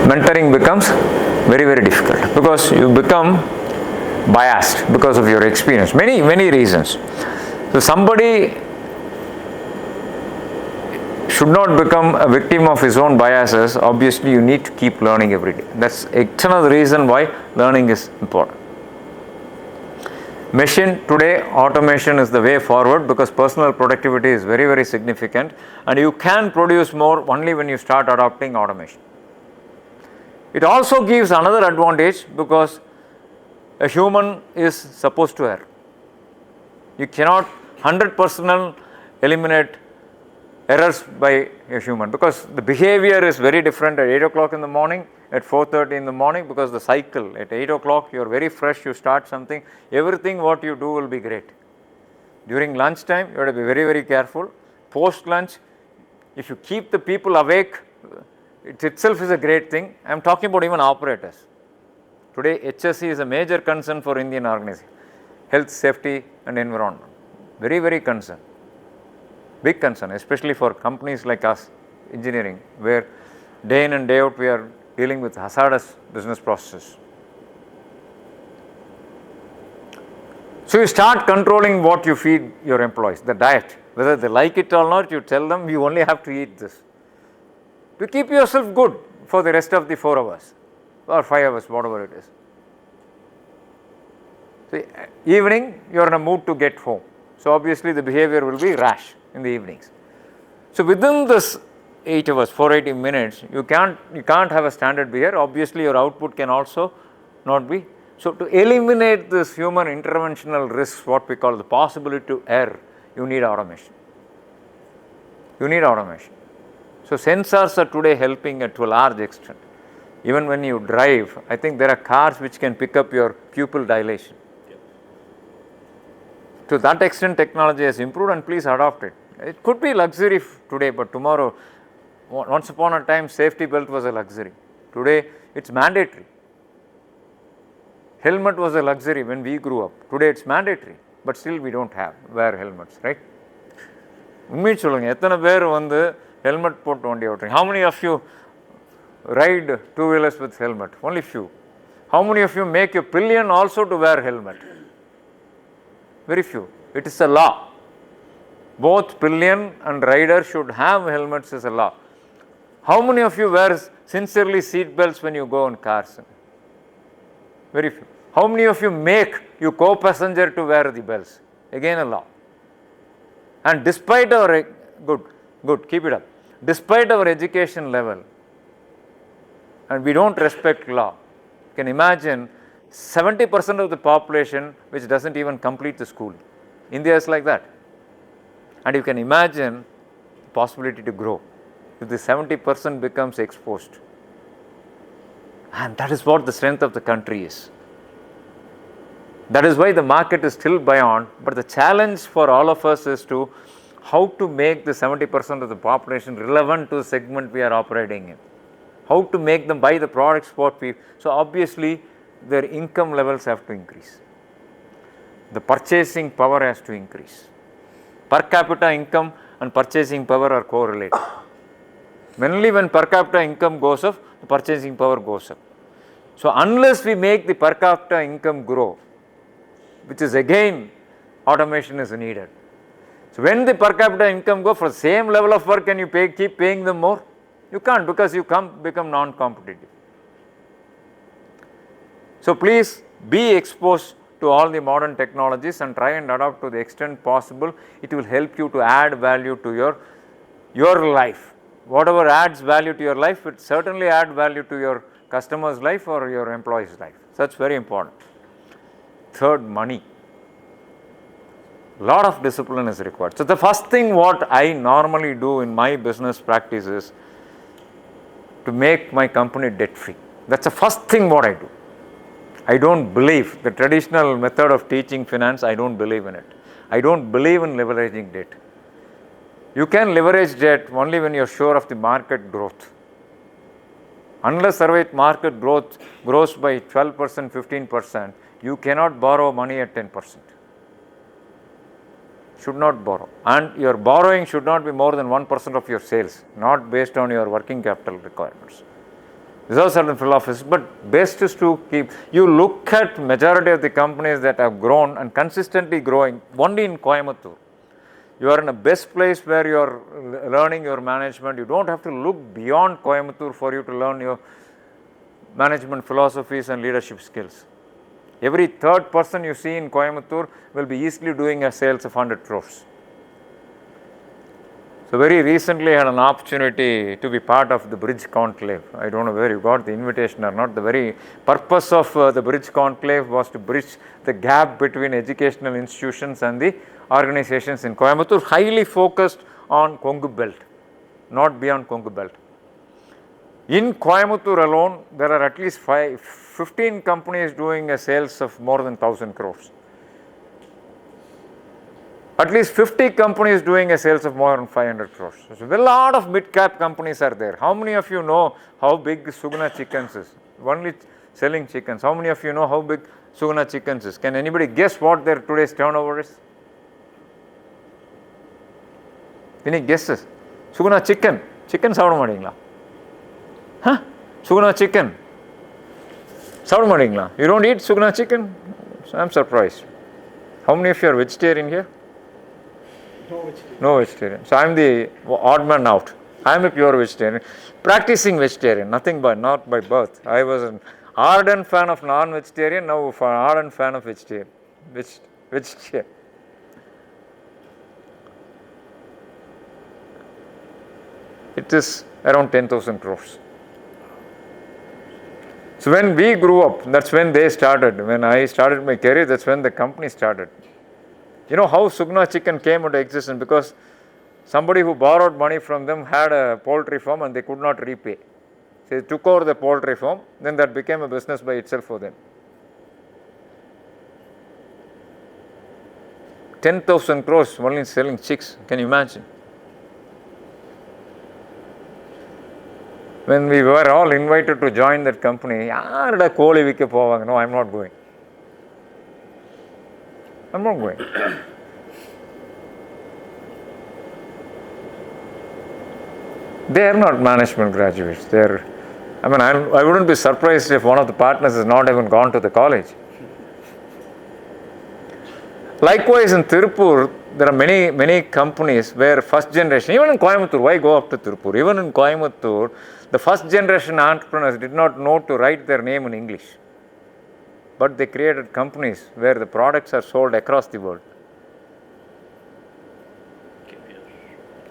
mentoring becomes very, very difficult because you become biased because of your experience. Many, many reasons. So somebody should not become a victim of his own biases. Obviously, you need to keep learning every day. That's another reason why learning is important. Machine today, automation is the way forward because personal productivity is very, very significant, and you can produce more only when you start adopting automation. It also gives another advantage because a human is supposed to err. You cannot 100% eliminate errors by a human because the behavior is very different at 8 o'clock in the morning, at 4:30 in the morning, because the cycle at 8 o'clock you are very fresh, you start something, everything what you do will be great. During lunchtime you have to be very, very careful. Post lunch, if you keep the people awake, it itself is a great thing. I am talking about even operators. Today HSE is a major concern for Indian organization. Health, safety and environment. Very, very concern. Big concern, especially for companies like us, engineering, where day in and day out we are dealing with hazardous business processes. So you start controlling what you feed your employees, the diet. Whether they like it or not, you tell them you only have to eat this. To keep yourself good for the rest of the 4 hours or 5 hours, whatever it is. So evening you are in a mood to get home. So obviously the behavior will be rash in the evenings. So within this 8 hours, 480 minutes, you can't have a standard behavior. Obviously your output can also not be. So to eliminate this human interventional risks, what we call the possibility to err, you need automation. You need automation. So sensors are today helping to a large extent. Even when you drive, I think there are cars which can pick up your pupil dilation. To that extent technology has improved, and please adopt it. It could be luxury today, but tomorrow, once upon a time safety belt was a luxury. Today it's mandatory. Helmet was a luxury when we grew up. Today it's mandatory, but still we don't wear helmets, right? உண்மையை சொல்லுங்க, எத்தனை பேர் வந்து helmet போட்டு வண்டி ஓட்டுறீங்க? How many of you ride two-wheelers with helmet? Only few. How many of you make a pillion also to wear helmet? Very few. It is a law. Both pillion and rider should have helmets as a law. How many of you wear sincerely seat belts when you go in cars? Very few. How many of you make your co-passenger to wear the belts? Again a law. And despite our, good, keep it up. Despite our education level, and we don't respect law, you can imagine 70% of the population which doesn't even complete the school. India is like that. And you can imagine the possibility to grow if the 70% becomes exposed. And that is what the strength of the country is. That is why the market is still buoyant, but the challenge for all of us is to how to make the 70% of the population relevant to the segment we are operating in. How to make them buy the products what we, so obviously their income levels have to increase. The purchasing power has to increase. Per capita income and purchasing power are correlated. Mainly when per capita income goes up, the purchasing power goes up. So unless we make the per capita income grow, which is again automation is needed. So when the per capita income goes for the same level of work, can you keep paying them more? You can't, because you become non-competitive. So please be exposed to all the modern technologies and try and adopt to the extent possible. It will help you to add value to your life. Whatever adds value to your life, it certainly add value to your customer's life or your employee's life. So that's very important. Third, money. Lot of discipline is required. So the first thing what I normally do in my business practice is to make my company debt free. That's the first thing what I do. I don't believe the traditional method of teaching finance, I don't believe in it. I don't believe in leveraging debt. You can leverage debt only when you are sure of the market growth. Unless market growth grows by 12%, 15%, you cannot borrow money at 10%. Should not borrow. And your borrowing should not be more than 1% of your sales, not based on your working capital requirements. Reserve certain philosophies, but best is to keep. You look at majority of the companies that have grown and consistently growing only in Coimbatore. You are in a best place where you are learning your management. You don't have to look beyond Coimbatore for you to learn your management philosophies and leadership skills. Every third person you see in Coimbatore will be easily doing a sales of 100 crores. So very recently I had an opportunity to be part of the Bridge Conclave. I don't know whether you got the invitation or not. The very purpose of the Bridge Conclave was to bridge the gap between educational institutions and the organizations in Coimbatore, highly focused on Kongu Belt, not beyond Kongu Belt. In Coimbatore alone, there are at least 15 companies doing a sales of more than 1,000 crores. At least 50 companies doing a sales of more than 500 crores. So a lot of mid-cap companies are there. How many of you know how big Suguna Chickens is? Only selling chickens. How many of you know how big Suguna Chickens is? Can anybody guess what their today's turnover is? Any guesses? Suguna Chicken. Chicken சாப்பிட மாட்டீங்களா? Huh? Suguna Chicken. சாப்பிட மாட்டீங்களா? You don't eat Suguna Chicken? So I'm surprised. How many of you are vegetarian here? No vegetarian. No vegetarian. So I'm the odd man out. I'm a pure vegetarian, practicing vegetarian, nothing but not by birth. I was an ardent fan of non-vegetarian, now an ardent fan of vegetarian. Vegetarian. It is around 10,000 crores. So when we grew up, that's when they started. When I started my career, that's when the company started. You know how Sugna Chicken came into existence? Because somebody who borrowed money from them had a poultry farm and they could not repay. So they took over the poultry farm, then that became a business by itself for them. 10,000 crores only selling chicks, can you imagine? When we were all invited to join that company, no, I'm not going. I'm not going. They are not management graduates. I wouldn't be surprised if one of the partners has not even gone to the college. Likewise, in Tirupur, there are many companies where first generation, even in Coimbatore, why go up to Tirupur? Even in Coimbatore, the first generation entrepreneurs did not know to write their name in English. But they created companies where the products are sold across the world.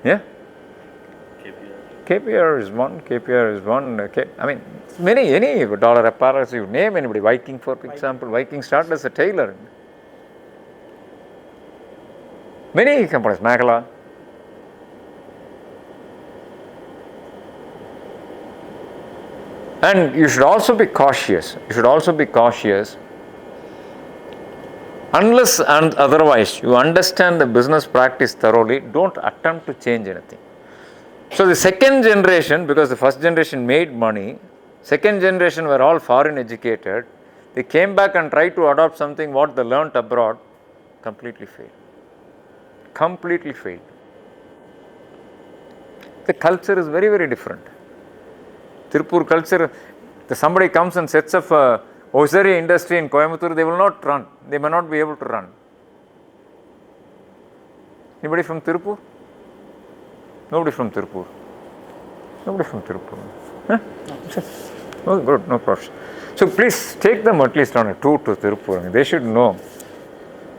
Yeah? KPR is one. Any dollar apparel, you name anybody. Viking, for example. Viking started as a tailor. Many companies, Magala. And you should also be cautious. Unless and otherwise you understand the business practice thoroughly, don't attempt to change anything. So the second generation, because the first generation made money, second generation were all foreign educated, they came back and tried to adopt something what they learnt abroad, completely failed. The culture is very, very different. Tirupur culture, somebody comes and sets up a hosiery industry in Coimbatore, they will not run. They may not be able to run. Anybody from Tirupur? Nobody from Tirupur. Huh? Oh, good, no problem. So please take them at least on a tour to Tirupur. They should know.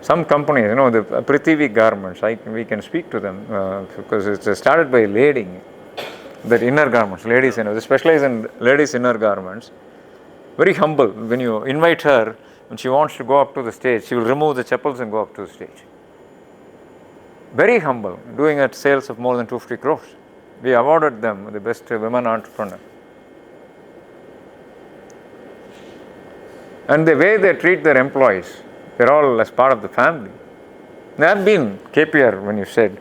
Some companies, the Prithivi garments, we can speak to them because it's started by a lady. That inner garments, ladies, they specialize in ladies' inner garments. Very humble. When you invite her, when she wants to go up to the stage, she will remove the chappals and go up to the stage. Very humble, doing at sales of more than 250 crores. We awarded them the best women entrepreneur. And the way they treat their employees, they're all as part of the family. They have been KPR when you said,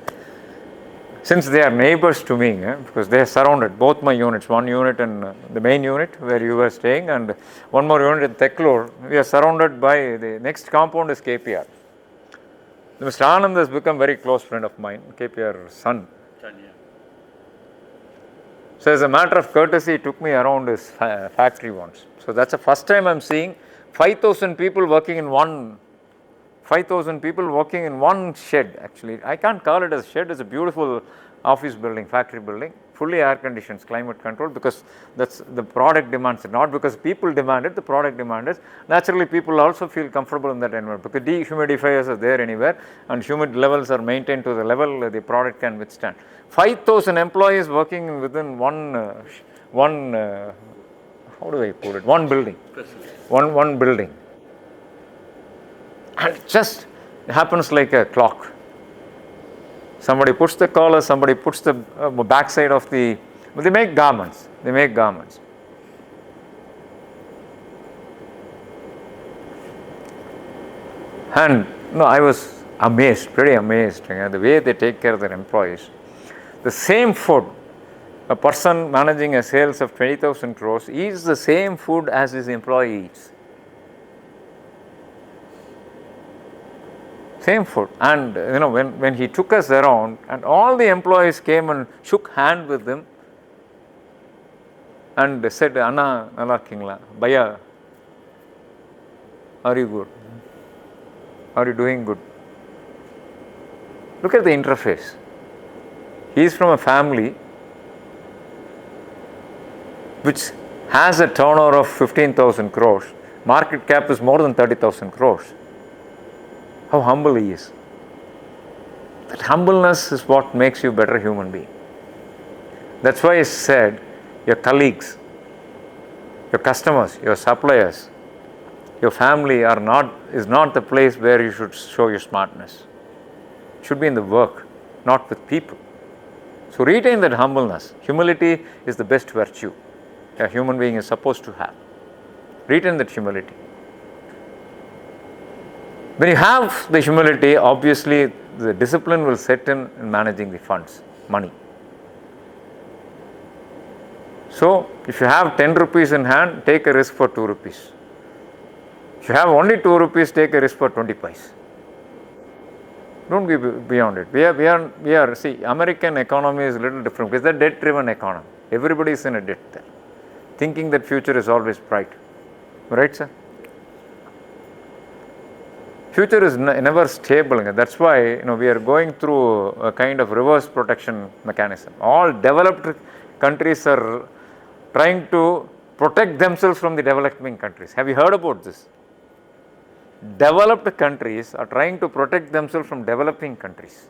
since they are neighbors to me, because they are surrounded, both my units, one unit in the main unit where you were staying and one more unit in Teklur, we are surrounded by the next compound is KPR. Mr. Anand has become a very close friend of mine, KPR's son. So as a matter of courtesy, he took me around his factory once. So that's the first time I'm seeing 5,000 people working in one 5,000 people working in one shed. Actually, I can't call it a shed. It's a beautiful office building, factory building, fully air conditioned, climate controlled, because that's the product demands it. Not because people demand it, the product demands it. Naturally, people also feel comfortable in that environment because dehumidifiers are there anywhere and humid levels are maintained to the level the product can withstand. 5,000 employees working within one how do I put it? One building. One building. And it just happens like a clock. Somebody puts the collar, somebody puts the backside of the, they make garments. And I was amazed, pretty amazed, the way they take care of their employees. The same food, a person managing a sales of 20,000 crores eats the same food as his employee eats. Same food. And when he took us around and all the employees came and shook hand with him and said, Anna, nalla irukingla, Bhaiya, are you good? Are you doing good? Look at the interface. He is from a family which has a turnover of 15,000 crores. Market cap is more than 30,000 crores. How humble he is. That humbleness is what makes you a better human being. That's why I said your colleagues, your customers, your suppliers, your family is not the place where you should show your smartness. It should be in the work, not with people. So retain that humbleness. Humility is the best virtue a human being is supposed to have. Retain that humility. When you have the humility, obviously the discipline will set in managing the funds, money. So, if you have 10 rupees in hand, take a risk for 2 rupees. If you have only 2 rupees, take a risk for 20 paise. Don't be beyond it. We are, see, American economy is a little different because it's a debt-driven economy. Everybody is in a debt there, thinking that future is always bright. Right, sir? Future is never stable. That's why we are going through a kind of reverse protection mechanism. All developed countries are trying to protect themselves from the developing countries. Have you heard about this? Developed countries are trying to protect themselves from developing countries.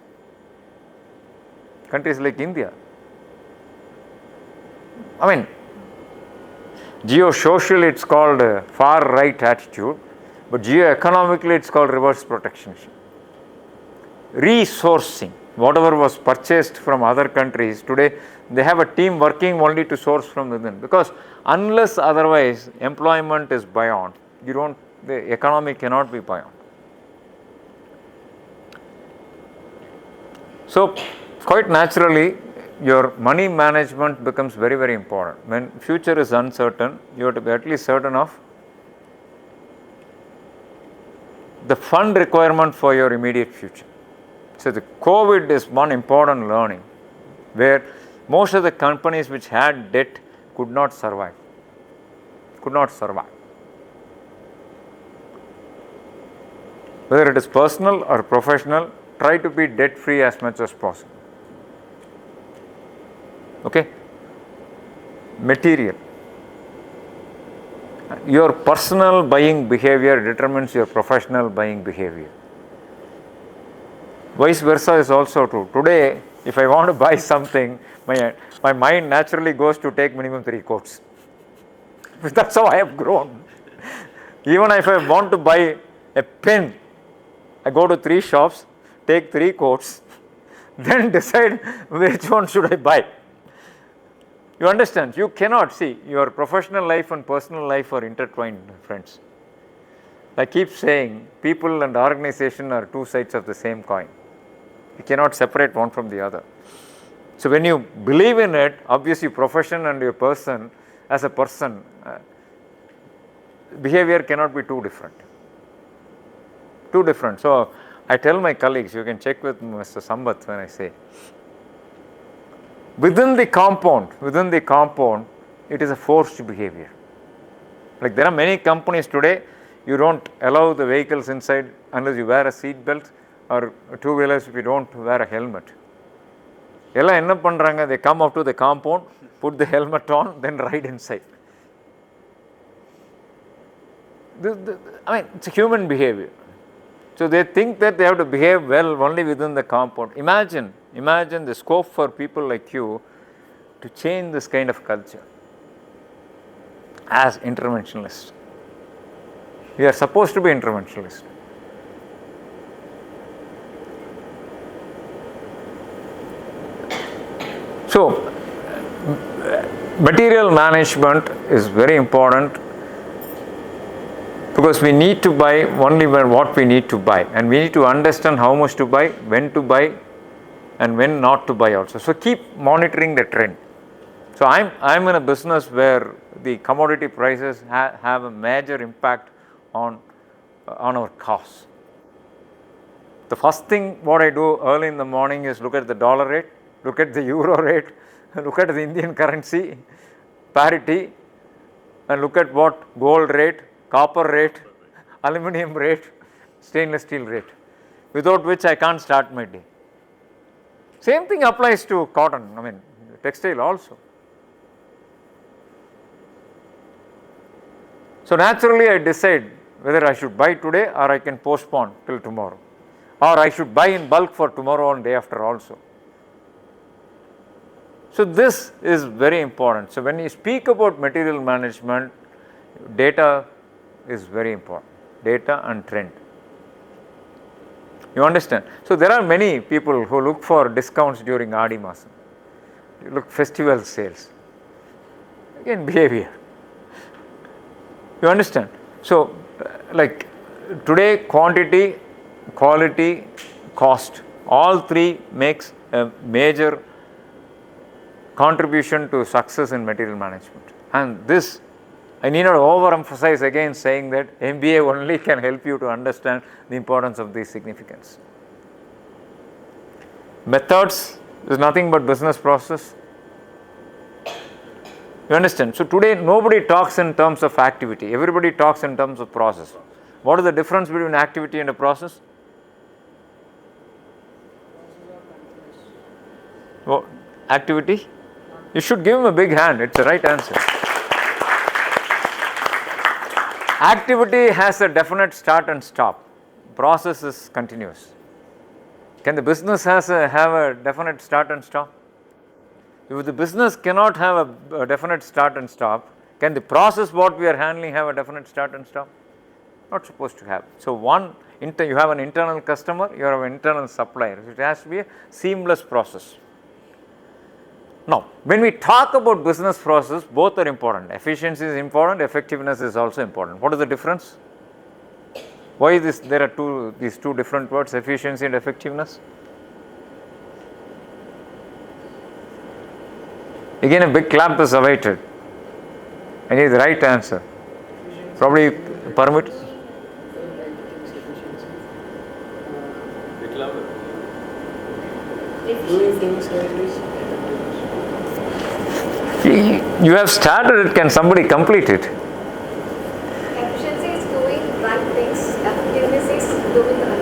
Countries like India. I mean, geo-social it's called far right attitude. But geo-economically, it's called reverse protectionism. Resourcing, whatever was purchased from other countries, today they have a team working only to source from within. Because unless otherwise employment is buoyant, the economy cannot be buoyant. So, quite naturally, your money management becomes very, very important. When future is uncertain, you have to be at least certain of the fund requirement for your immediate future. So the COVID is one important learning where most of the companies which had debt could not survive. Whether it is personal or professional, try to be debt free as much as possible. Okay? Material. Your personal buying behavior determines your professional buying behavior. Vice versa is also true. Today, if I want to buy something, my mind naturally goes to take minimum 3 quotes. That's how I have grown. Even if I want to buy a pen, I go to 3 shops, take 3 quotes, then decide which one should I buy. You understand? You cannot see your professional life and personal life are intertwined, friends. I keep saying people and organization are 2 sides of the same coin. You cannot separate one from the other. So when you believe in it, obviously profession and your person as a person, behavior cannot be too different. So I tell my colleagues, you can check with Mr. Sambat when I say, within the compound, it is a forced behavior. Like there are many companies today, you don't allow the vehicles inside unless you wear a seat belt, or two-wheelers if you don't wear a helmet. எல்லாம் என்ன பண்ணுறாங்க, they come up to the compound, put the helmet on, then ride inside. It's a human behavior. So they think that they have to behave well only within the compound. Imagine the scope for people like you to change this kind of culture as interventionalists. We are supposed to be interventionalists. So, material management is very important, because we need to buy only what we need to buy, and we need to understand how much to buy, when to buy, and when not to buy also. So keep monitoring the trend. So I'm in a business where the commodity prices have a major impact on our costs. The first thing what I do early in the morning is look at the dollar rate, look at the euro rate, look at the Indian currency parity, and look at what gold rate, copper rate, aluminum rate, stainless steel rate, without which I can't start my day. Same thing applies to cotton, textile also. So naturally I decide whether I should buy today or I can postpone till tomorrow, or I should buy in bulk for tomorrow and day after also. So this is very important. So when you speak about material management, data is very important, data and trend. You understand? So there are many people who look for discounts during Adi Masam. You look festival sales. Again, behavior. You understand? So like today, quantity, quality, cost, all three makes a major contribution to success in material management. And this, I need not overemphasize again saying that MBA only can help you to understand the importance of these significance. Methods is nothing but business process. You understand? So today nobody talks in terms of activity, everybody talks in terms of process. What is the difference between activity and a process? Well, activity? You should give him a big hand, it's the right answer. Activity has a definite start and stop. Process is continuous. Can the business have a definite start and stop? If the business cannot have a definite start and stop, can the process what we are handling have a definite start and stop? Not supposed to have. So you have an internal customer, you have an internal supplier. It has to be a seamless process. Now, when we talk about business process, both are important. Efficiency is important, effectiveness is also important. What is the difference? Why there are these two different words, efficiency and effectiveness? Again, a big clap is awaited. I need the right answer. Probably permit. Doing things like this. You have started it, can somebody complete it? Efficiency is doing one things, effectiveness is doing other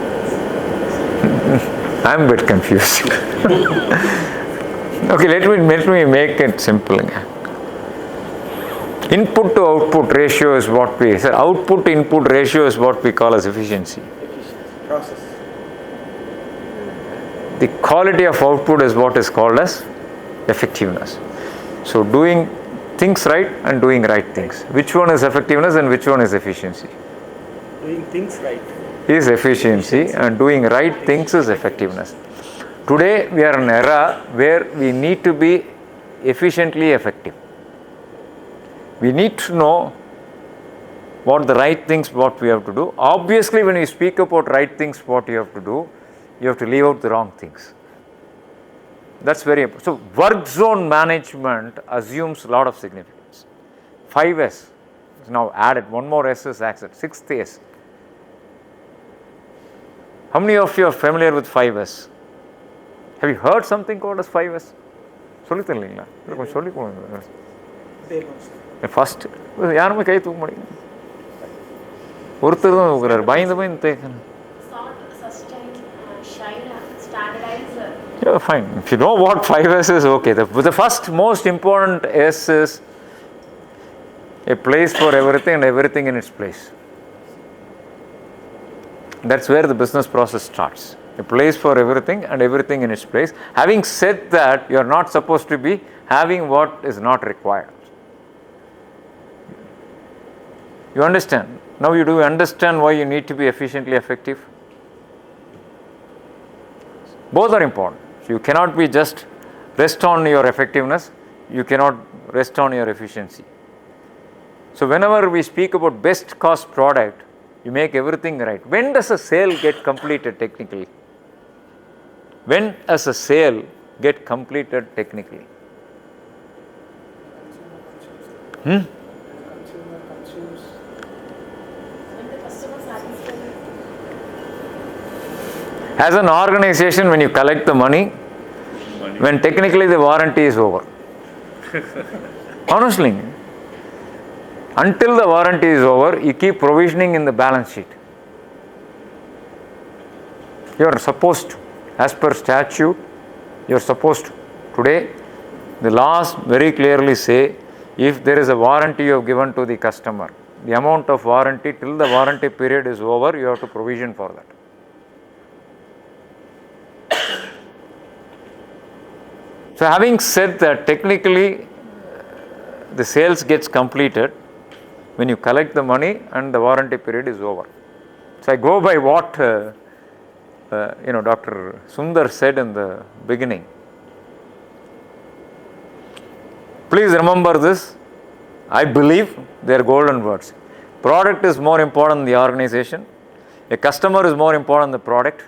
things. I am a bit confused. Okay, let me make it simple again. Input to output ratio is what we say. Output to input ratio is what we call as efficiency. Process. The quality of output is what is called as effectiveness. So doing things right and doing right things. Which one is effectiveness and which one is efficiency? Doing things right is efficiency, and doing right things is effectiveness. Today we are in an era where we need to be efficiently effective. We need to know what the right things what we have to do. Obviously when we speak about right things what you have to do, you have to leave out the wrong things. That's very important. So work zone management assumes a lot of significance. 5S is now added, one more S is added, 6th S. How many of you are familiar with 5S? Have you heard something called as 5S? சொல்லி தரலீங்களா? இல்லை கொஞ்சம் சொல்லி கொடுங்க. They lost. First யாருமே கை தூக்க மாட்டேங்க. ஒருத்தர் தான் தூக்குறாரு. பயந்து தேக்கணும். Yeah, fine. If you know what 5S is, okay. The first most important S is a place for everything and everything in its place. That's where the business process starts. A place for everything and everything in its place. Having said that, you are not supposed to be having what is not required. You understand? Now you do understand why you need to be efficiently effective? Both are important. You cannot be just rest on your effectiveness, you cannot rest on your efficiency. So whenever we speak about best cost product, you make everything right. When does a sale get completed technically? When does a sale get completed technically? Consumer consumes. When the customer satisfied. As an organization, when you collect the money, when technically the warranty is over. Honestly, until the warranty is over, you keep provisioning in the balance sheet. You are supposed to, as per statute, you are supposed to. Today, the laws very clearly say, if there is a warranty you have given to the customer, the amount of warranty till the warranty period is over, you have to provision for that. So having said that, technically the sales gets completed when you collect the money and the warranty period is over. So I go by what Dr. Sundar said in the beginning. Please remember this. I believe they are golden words. Product is more important than the organization. A customer is more important than the product.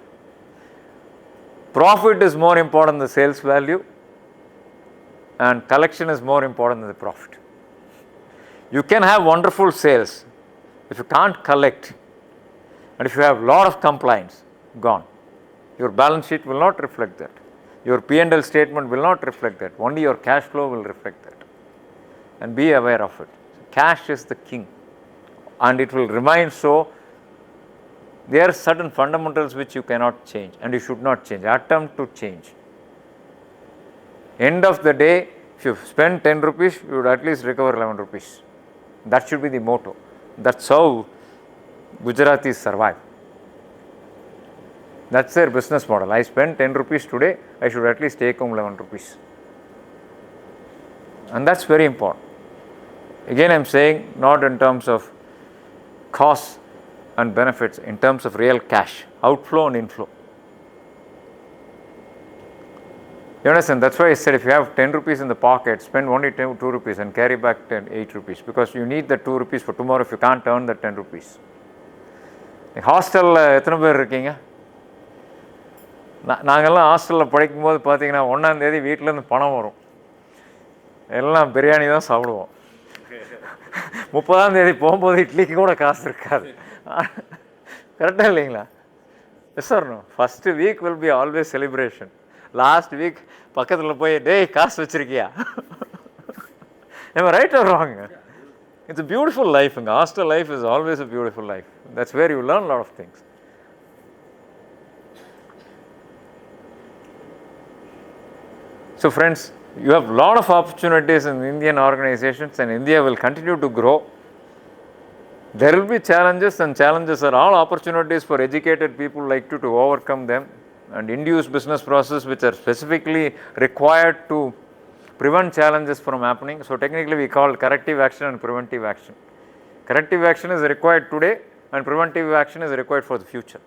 Profit is more important than the sales value. And collection is more important than the profit. You can have wonderful sales. If you can't collect and if you have a lot of compliance, gone. Your balance sheet will not reflect that. Your P&L statement will not reflect that. Only your cash flow will reflect that. And be aware of it. Cash is the king. And it will remain so. There are certain fundamentals which you cannot change and you should not change. Attempt to change. End of the day, if you spend 10 rupees, you would at least recover 11 rupees. That should be the motto. That's how Gujaratis survive. That's their business model. I spend 10 rupees today, I should at least take home 11 rupees. And that's very important. Again, I am saying not in terms of costs and benefits, in terms of real cash, outflow and inflow. You understand? That's why I said if you have 10 rupees in the pocket, spend only 2 rupees and carry back 8 rupees because you need the 2 rupees for tomorrow if you can't earn the 10 rupees. ஹாஸ்டலில் எத்தனை பேர் இருக்கீங்க? நாங்கள்லாம் ஹாஸ்டலில் படிக்கும்போது பார்த்தீங்கன்னா 1ஆம் தேதி வீட்டிலேருந்து பணம் வரும். எல்லாம் பிரியாணி தான் சாப்பிடுவோம். 30ஆம் தேதி போகும்போது இட்லிக்கு கூட காசு இருக்காது. கரெக்டாக இல்லைங்களா? Yes sir no. First week will be always celebration. Last week பக்கத்தில் போய் டேய் காசு வச்சிருக்கியா? Am I right or wrong? It's a beautiful life. Hostel life is always a beautiful life. That's where you learn a lot of things. So friends, you have a lot of opportunities in Indian organizations and India will continue to grow. There will be challenges and challenges are all opportunities for educated people like you to overcome them and induce business processes which are specifically required to prevent challenges from happening. So technically we call corrective action and preventive action. Corrective action is required today and preventive action is required for the future.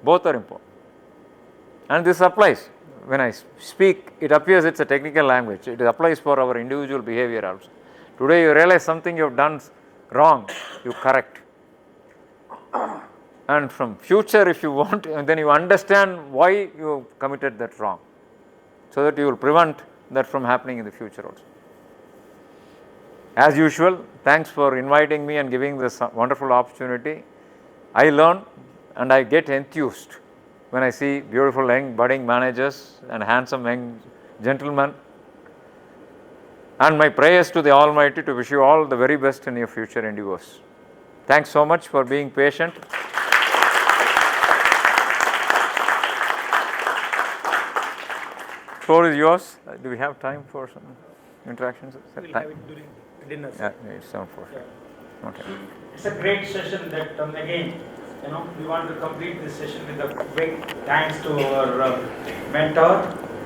Both are important. And this applies. When I speak, it appears it's a technical language. It applies for our individual behavior also. Today you realize something you have done wrong, you correct. And from future if you want, then you understand why you committed that wrong. So that you will prevent that from happening in the future also. As usual, thanks for inviting me and giving this wonderful opportunity. I learn and I get enthused when I see beautiful young budding managers and handsome young gentlemen and my prayers to the Almighty to wish you all the very best in your future endeavors. Thanks so much for being patient. Floor is yours. Do we have time for some interactions? We'll have it during dinner. Yeah, it's 7:40. Yeah. Okay. It's a great session that again, we want to complete this session with a big thanks to our mentor,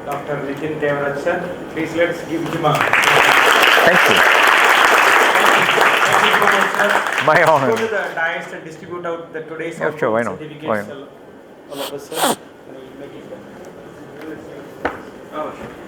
Dr. Nithin Devaraaj sir. Please let's give him a Thank you. thank you so much, sir. My honor. Go to the dais and distribute out the today's Yeah, sure, why not? certificates. Why not? All of us, sir. We'll make it. Oh, sure.